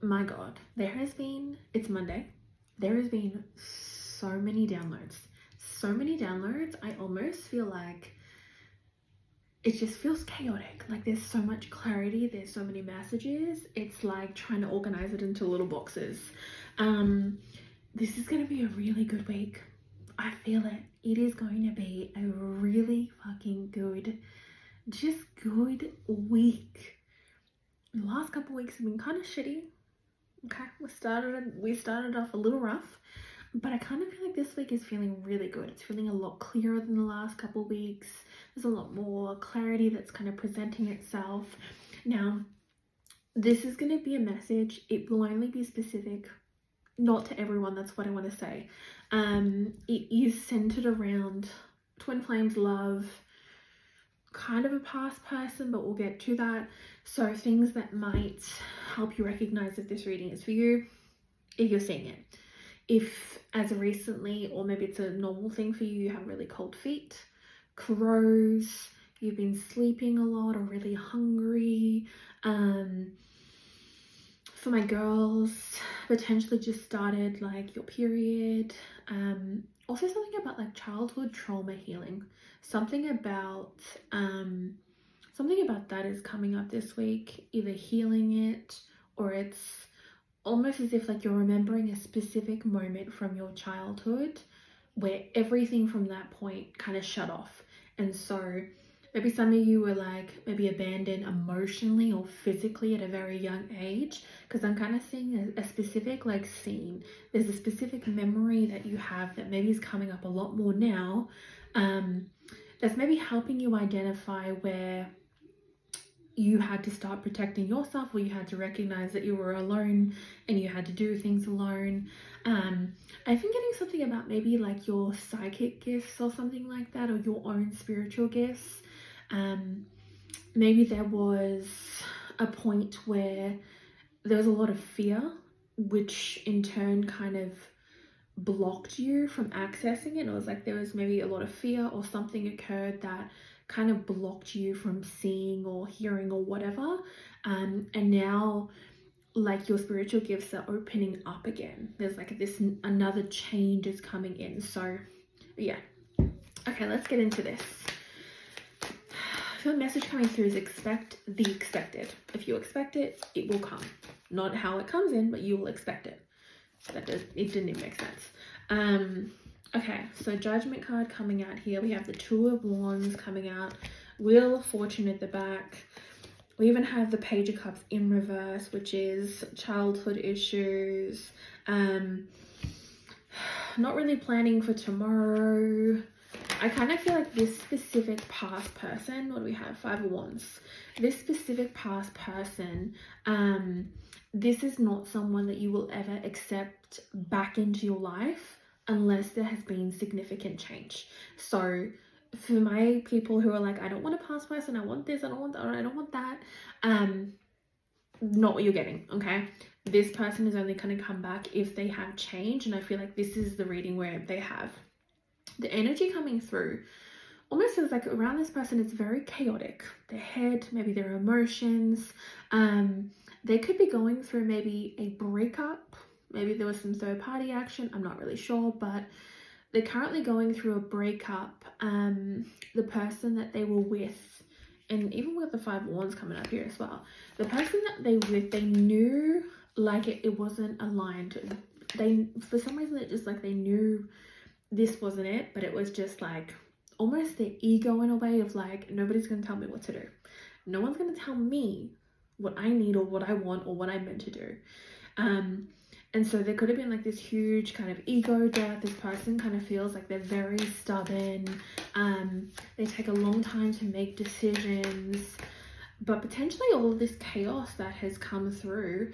my God, it's Monday. There has been so many downloads. So many downloads. I almost feel like it just feels chaotic. Like there's so much clarity. There's so many messages. It's like trying to organize it into little boxes. This is going to be a really good week. I feel it. It is going to be a really fucking good week. The last couple weeks have been kind of shitty. Okay, we started off a little rough, but I kind of feel like this week is feeling really good. It's feeling a lot clearer than the last couple weeks. There's a lot more clarity that's kind of presenting itself. Now, this is going to be a message. It will only be specific, not to everyone. That's what I want to say. It is centered around twin flames, love, kind of a past person, but we'll get to that. So things that might help you recognize if this reading is for you, if you're seeing it. If as of recently, or maybe it's a normal thing for you, you have really cold feet, crows, you've been sleeping a lot or really hungry. For my girls, potentially just started like your period. Also something about like childhood trauma healing. Something about that is coming up this week, either healing it, or it's almost as if like you're remembering a specific moment from your childhood where everything from that point kind of shut off. And so maybe some of you were like maybe abandoned emotionally or physically at a very young age, because I'm kind of seeing a specific like scene. There's a specific memory that you have that maybe is coming up a lot more now, that's maybe helping you identify where you had to start protecting yourself, or you had to recognize that you were alone and you had to do things alone. I've been getting something about maybe like your psychic gifts or something like that, or your own spiritual gifts. Maybe there was a point where there was a lot of fear, which in turn kind of blocked you from accessing it. It was like there was maybe a lot of fear, or something occurred that kind of blocked you from seeing or hearing or whatever, and now like your spiritual gifts are opening up again. There's like this another change is coming in. So yeah, okay, let's get into this. The message coming through is expect the expected. If you expect it, it will come. Not how it comes in, but you will expect it. It didn't even make sense. Okay, so Judgment card coming out here. We have the Two of Wands coming out. Wheel of Fortune at the back. We even have the Page of Cups in reverse, which is childhood issues. Not really planning for tomorrow. I kind of feel like this specific past person, what do we have? Five of Wands. This specific past person, this is not someone that you will ever accept back into your life unless there has been significant change. So for my people who are like, I don't want a past person, I want this, I don't want that, I don't want that, not what you're getting, okay? This person is only going to come back if they have change, and I feel like this is the reading where they have. The energy coming through almost feels like around this person it's very chaotic. Their head, maybe their emotions, they could be going through maybe a breakup. Maybe there was some third party action, I'm not really sure, but they're currently going through a breakup. The person that they were with, and even with the Five of Wands coming up here as well, the person that they were with, they knew like it wasn't aligned. They, for some reason, it just like they knew this wasn't it, but it was just like almost their ego in a way of like, nobody's going to tell me what to do. No one's going to tell me what I need or what I want or what I'm meant to do. And so there could have been like this huge kind of ego death. This person kind of feels like they're very stubborn. They take a long time to make decisions, but potentially all of this chaos that has come through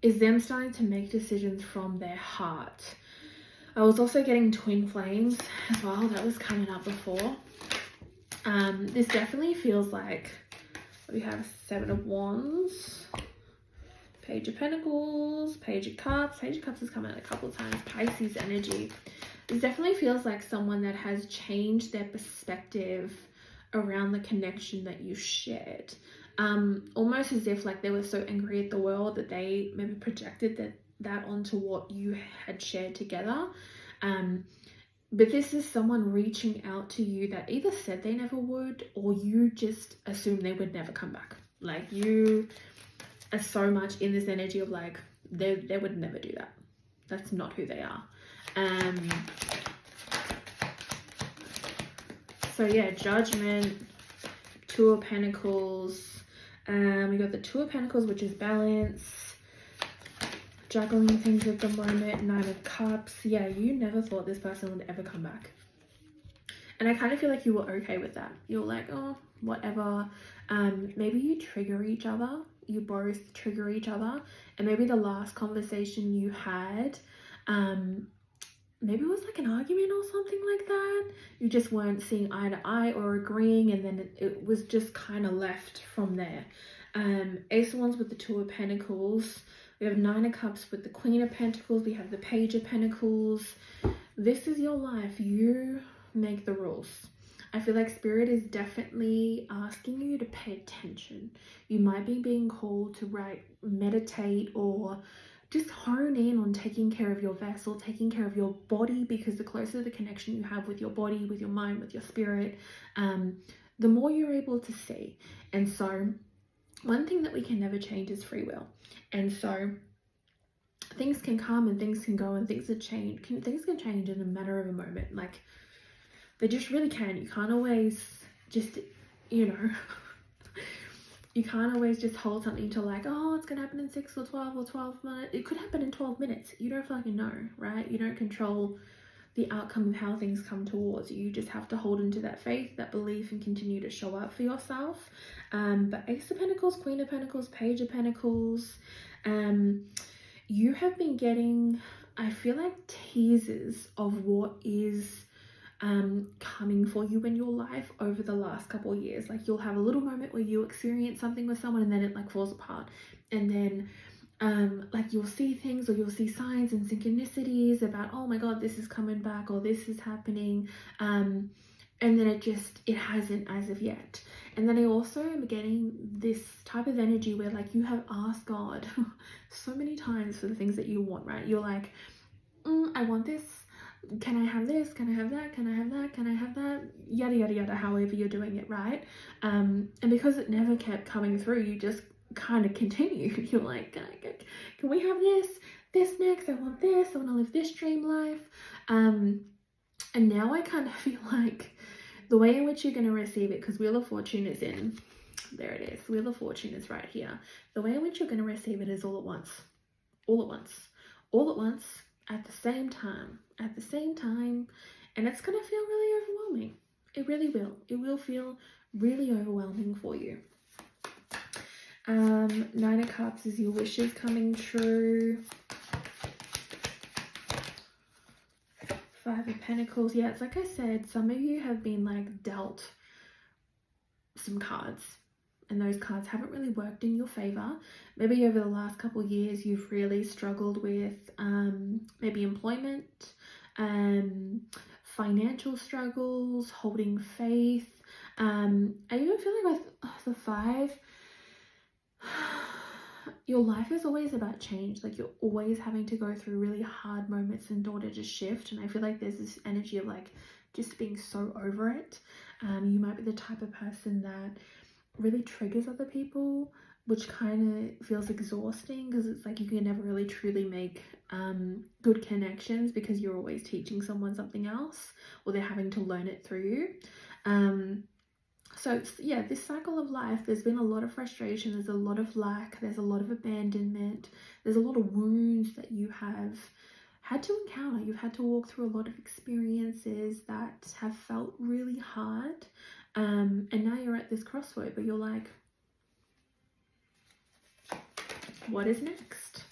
is them starting to make decisions from their heart. I was also getting twin flames as well. That was coming up before. This definitely feels like we have Seven of Wands, Page of Pentacles, Page of Cups. Page of Cups has come out a couple of times. Pisces energy. This definitely feels like someone that has changed their perspective around the connection that you shared. almost as if like they were so angry at the world that they maybe projected that onto what you had shared together. But this is someone reaching out to you that either said they never would, or you just assumed they would never come back. Like, you are so much in this energy of like, they would never do that. That's not who they are. So yeah, Judgment, Two of Pentacles. We got the Two of Pentacles, which is balance. Juggling things at the moment. Nine of Cups. Yeah, you never thought this person would ever come back. And I kind of feel like you were okay with that. You're like, oh, whatever. Maybe you trigger each other. You both trigger each other. And maybe the last conversation you had, maybe it was like an argument or something like that. You just weren't seeing eye to eye or agreeing. And then it was just kind of left from there. Ace of Wands with the Two of Pentacles. We have Nine of Cups with the Queen of Pentacles. We have the Page of Pentacles. This is your life. You make the rules. I feel like Spirit is definitely asking you to pay attention. You might be being called to meditate, or just hone in on taking care of your vessel, taking care of your body, because the closer the connection you have with your body, with your mind, with your spirit, the more you're able to see. And so one thing that we can never change is free will. And so things can come and things can go and things can change. Things can change in a matter of a moment. Like, they just really can. You can't always just, you can't always just hold something to like, oh, it's going to happen in 6 or 12 or 12 minutes. It could happen in 12 minutes. You don't fucking know, right? You don't control the outcome of how things come towards you. You just have to hold into that faith, that belief, and continue to show up for yourself. But Ace of Pentacles, Queen of Pentacles, Page of Pentacles, you have been getting, I feel like, teasers of what is coming for you in your life over the last couple of years. Like, you'll have a little moment where you experience something with someone and then it like falls apart, and then like you'll see things, or you'll see signs and synchronicities about, oh my god, this is coming back, or this is happening, and then it hasn't as of yet. And then I also am getting this type of energy where like you have asked God so many times for the things that you want, right? You're like, I want this. Can I have this? Can I have that? Can I have that? Can I have that? Yada, yada, yada, however you're doing it, right? And because it never kept coming through, you just kind of continue. You're like, can we have this next? I want this. I want to live this dream life. And now I kind of feel like the way in which you're going to receive it, because Wheel of Fortune is in, there it is. Wheel of Fortune is right here. The way in which you're going to receive it is all at once. All at once. All at once. At the same time, and it's going to feel really overwhelming. It really will. It will feel really overwhelming for you. Nine of Cups is your wishes coming true. Five of Pentacles. Yeah, it's like I said, some of you have been like dealt some cards, and those cards haven't really worked in your favor. Maybe over the last couple of years, you've really struggled with maybe employment, financial struggles, holding faith. I even feel like with the five, your life is always about change. Like, you're always having to go through really hard moments in order to shift. And I feel like there's this energy of like just being so over it. You might be the type of person that really triggers other people, which kind of feels exhausting, because it's like you can never really truly make good connections, because you're always teaching someone something else, or they're having to learn it through you. So yeah, this cycle of life, there's been a lot of frustration, there's a lot of lack, there's a lot of abandonment, there's a lot of wounds that you have had to encounter. You've had to walk through a lot of experiences that have felt really hard. And now you're at this crossroad, but you're like, what is next?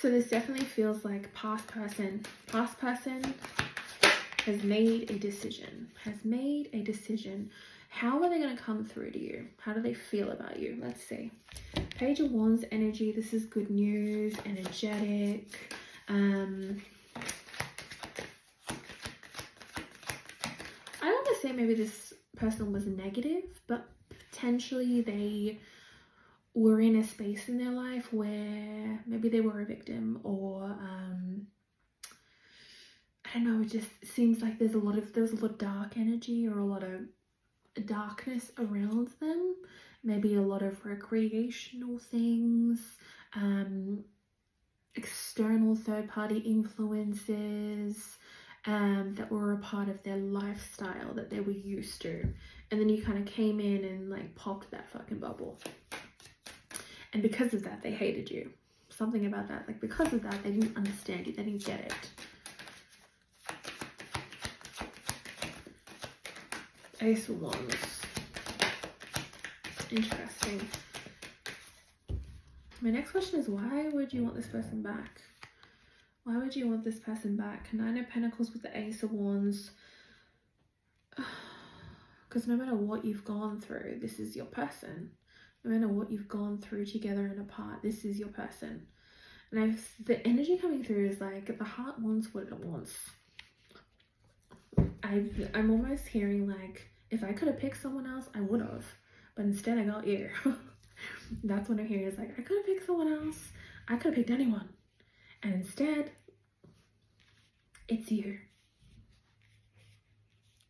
So this definitely feels like past person has made a decision, How are they going to come through to you? How do they feel about you? Let's see. Page of Wands energy. This is good news, energetic. I want to say maybe this person was negative, but potentially they were in a space in their life where maybe they were a victim, or I don't know, it just seems like there's a lot of dark energy or a lot of darkness around them. Maybe a lot of recreational things, external third-party influences that were a part of their lifestyle that they were used to. And then you kind of came in and like popped that fucking bubble. And because of that, they hated you. Something about that. Like because of that, they didn't understand you. They didn't get it. Ace of Wands. Interesting. My next question is, why would you want this person back? Why would you want this person back? Nine of Pentacles with the Ace of Wands. Because no matter what you've gone through, this is your person. No matter what you've gone through together and apart, this is your person. And the energy coming through is like, the heart wants what it wants. I'm almost hearing like, if I could have picked someone else, I would have. But instead I got you. That's what I'm hearing, is like, I could have picked someone else. I could have picked anyone. And instead, it's you.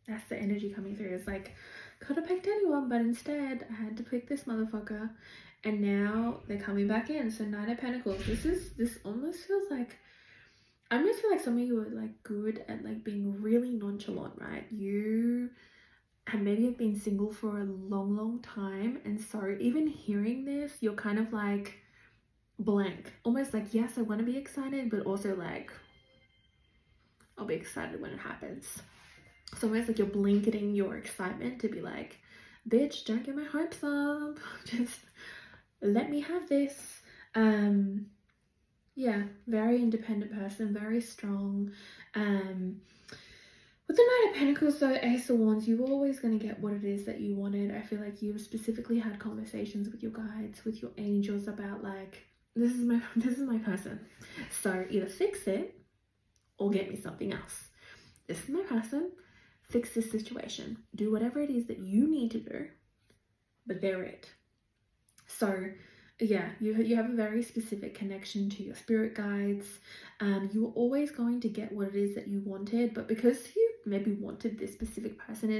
That's the energy coming through. It's like, could have picked anyone, but instead I had to pick this motherfucker. And now they're coming back in. So Nine of Pentacles. This almost feels like, I almost feel like some of you are like good at like being really nonchalant, right? You have maybe have been single for a long time, and so even hearing this, you're kind of like blank, almost like, yes, I want to be excited, but also like, I'll be excited when it happens. So almost like you're blanketing your excitement to be like, bitch, don't get my hopes up, just let me have this. Yeah, very independent person, very strong. With the Knight of Pentacles, though, Ace of Wands, you're always going to get what it is that you wanted. I feel like you've specifically had conversations with your guides, with your angels about like, this is my person. So either fix it or get me something else. This is my person. Fix this situation. Do whatever it is that you need to do, but they're it. So yeah, you have a very specific connection to your spirit guides. You were always going to get what it is that you wanted, but because you maybe wanted this specific person,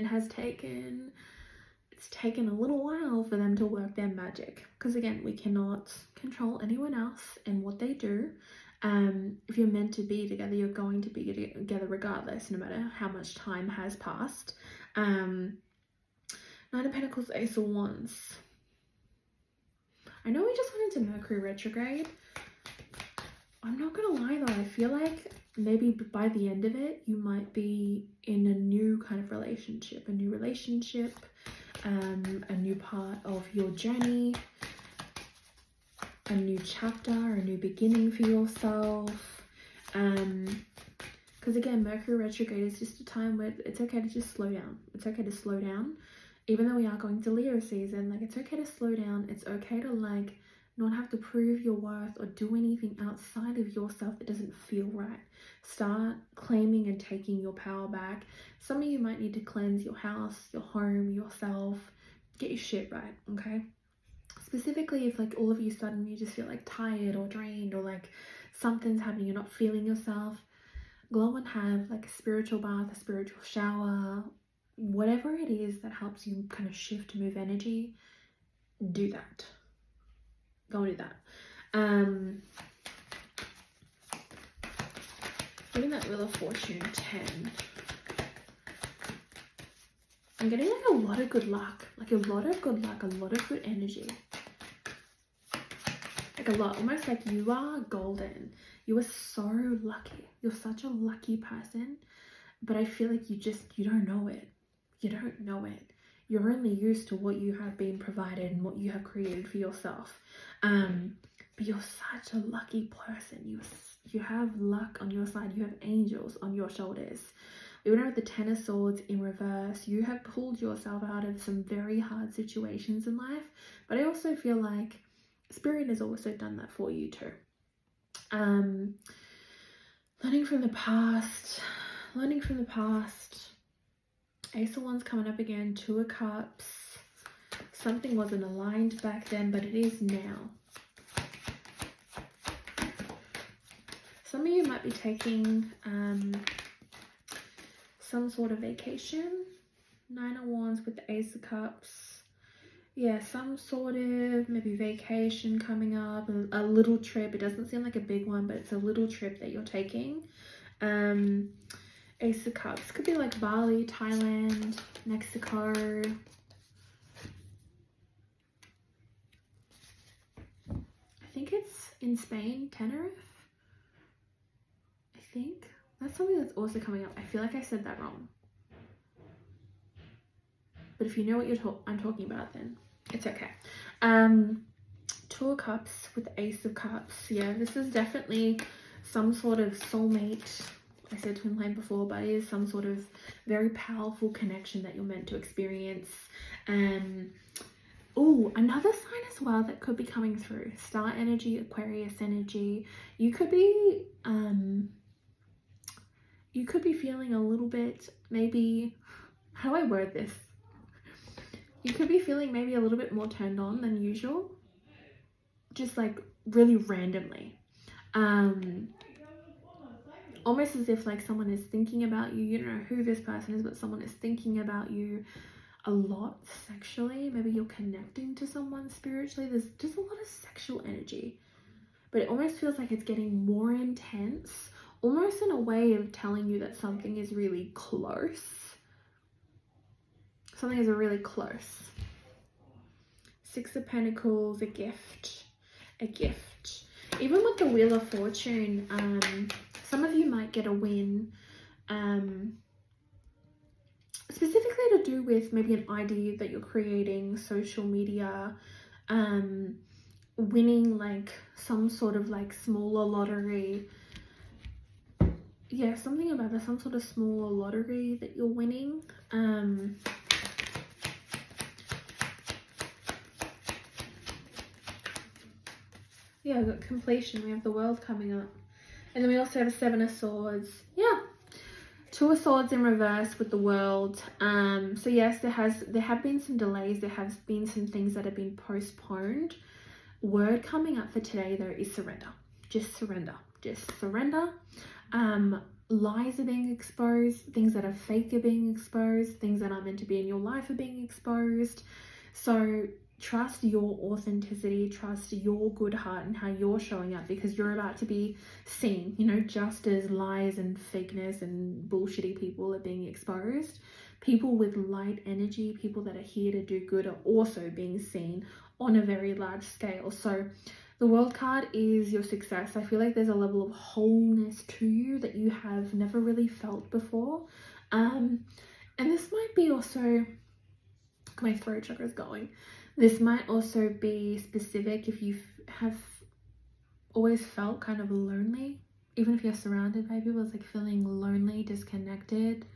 it's taken a little while for them to work their magic. Because again, we cannot control anyone else and what they do. If you're meant to be together, you're going to be together regardless, no matter how much time has passed. Nine of Pentacles, Ace of Wands. I know we just went into Mercury retrograde. I'm not gonna lie though, I feel like maybe by the end of it, you might be in a new kind of relationship, a new part of your journey, a new chapter, a new beginning for yourself. Because again, Mercury retrograde is just a time where it's okay to just slow down. It's okay to slow down. Even though we are going to Leo season, like, it's okay to slow down. It's okay to like not have to prove your worth or do anything outside of yourself that doesn't feel right. Start claiming and taking your power back. Some of you might need to cleanse your house, your home, yourself. Get your shit right, okay? Specifically if like all of you suddenly you just feel like tired or drained, or like something's happening, you're not feeling yourself, go and have like a spiritual bath, a spiritual shower, whatever it is that helps you kind of shift, move energy. Do that. Go and do that. Getting that Wheel of Fortune 10. I'm getting like a lot of good luck, a lot of good energy. Like a lot, almost like you are golden. You are so lucky. You're such a lucky person, but I feel like you don't know it. You don't know it. You're only used to what you have been provided and what you have created for yourself. But you're such a lucky person. You have luck on your side. You have angels on your shoulders. Even with the Ten of Swords in reverse, you have pulled yourself out of some very hard situations in life. But I also feel like Spirit has also done that for you too. Learning from the past. Ace of Wands coming up again. Two of Cups. Something wasn't aligned back then, but it is now. Some of you might be taking some sort of vacation. 9 of Wands with the Ace of Cups. Yeah, some sort of maybe vacation coming up, a little trip. It doesn't seem like a big one, but it's a little trip that you're taking. Ace of Cups could be like Bali, Thailand, Mexico. I think it's in Spain, Tenerife. I think that's something that's also coming up. I feel like I said that wrong. But if you know what I'm talking about, then it's okay. 2 of Cups with the Ace of Cups. Yeah, this is definitely some sort of soulmate. I said twin flame before, but it is some sort of very powerful connection that you're meant to experience. Oh, another sign as well that could be coming through. Star energy, Aquarius energy. You could be feeling a little bit, maybe, how do I word this? You could be feeling maybe a little bit more turned on than usual. Just like really randomly. Almost as if like someone is thinking about you. You don't know who this person is, but someone is thinking about you a lot sexually. Maybe you're connecting to someone spiritually. There's just a lot of sexual energy. But it almost feels like it's getting more intense. Almost in a way of telling you that something is really close. Something is really close. 6 of Pentacles, a gift. A gift. Even with the Wheel of Fortune, some of you might get a win, specifically to do with maybe an idea that you're creating, social media, winning like some sort of like smaller lottery. Yeah, something about that, some sort of smaller lottery that you're winning. Yeah, we've got completion. We have the World coming up. And then we also have a 7 of Swords. Yeah. 2 of Swords in reverse with the World. So yes, there have been some delays. There have been some things that have been postponed. Word coming up for today though is surrender. Just surrender. Just surrender. Lies are being exposed. Things that are fake are being exposed. Things that aren't meant to be in your life are being exposed. So trust your authenticity, trust your good heart and how you're showing up, because you're about to be seen, you know, just as lies and fakeness and bullshitty people are being exposed. People with light energy, people that are here to do good, are also being seen on a very large scale. So the World card is your success. I feel like there's a level of wholeness to you that you have never really felt before. And this might be also, my throat chakra is going. This might also be specific if you have always felt kind of lonely, even if you're surrounded by people. It's like feeling lonely, disconnected.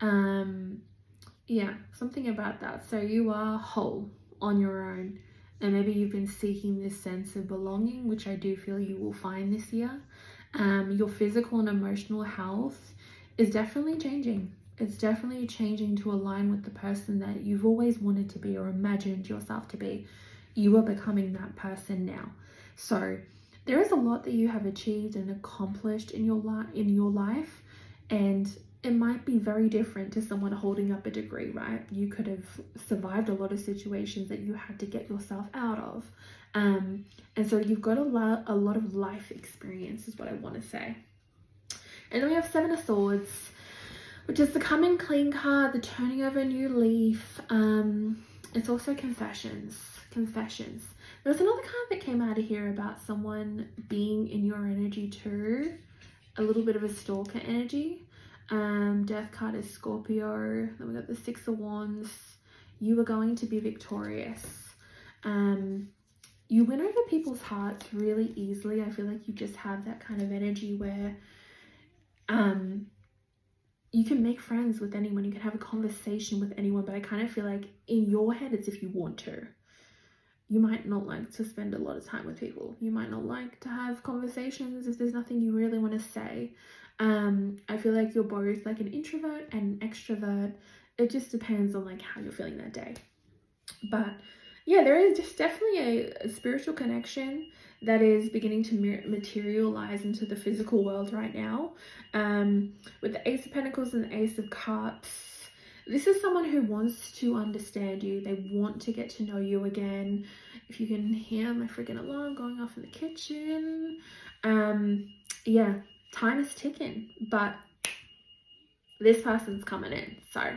Yeah, something about that. So you are whole on your own, and maybe you've been seeking this sense of belonging, which I do feel you will find this year. Your physical and emotional health is definitely changing. It's definitely changing to align with the person that you've always wanted to be or imagined yourself to be. You are becoming that person now. So there is a lot that you have achieved and accomplished in your life, and it might be very different to someone holding up a degree, right? You could have survived a lot of situations that you had to get yourself out of. And so you've got a lot of life experience is what I want to say. And then we have 7 of Swords, which is the coming clean card, the turning over a new leaf. It's also confessions. There was another card that came out of here about someone being in your energy too. A little bit of a stalker energy. Death card is Scorpio. Then we got the 6 of Wands. You are going to be victorious. You win over people's hearts really easily. I feel like you just have that kind of energy where you can make friends with anyone, you can have a conversation with anyone, but I kind of feel like in your head it's if you want to. You might not like to spend a lot of time with people. You might not like to have conversations if there's nothing you really want to say. I feel like you're both like an introvert and an extrovert. It just depends on like how you're feeling that day. But Yeah, there is just definitely a spiritual connection that is beginning to materialize into the physical world right now. With the Ace of Pentacles and the Ace of Cups, this is someone who wants to understand you. They want to get to know you again. If you can hear my freaking alarm going off in the kitchen. Yeah, time is ticking, but this person's coming in. So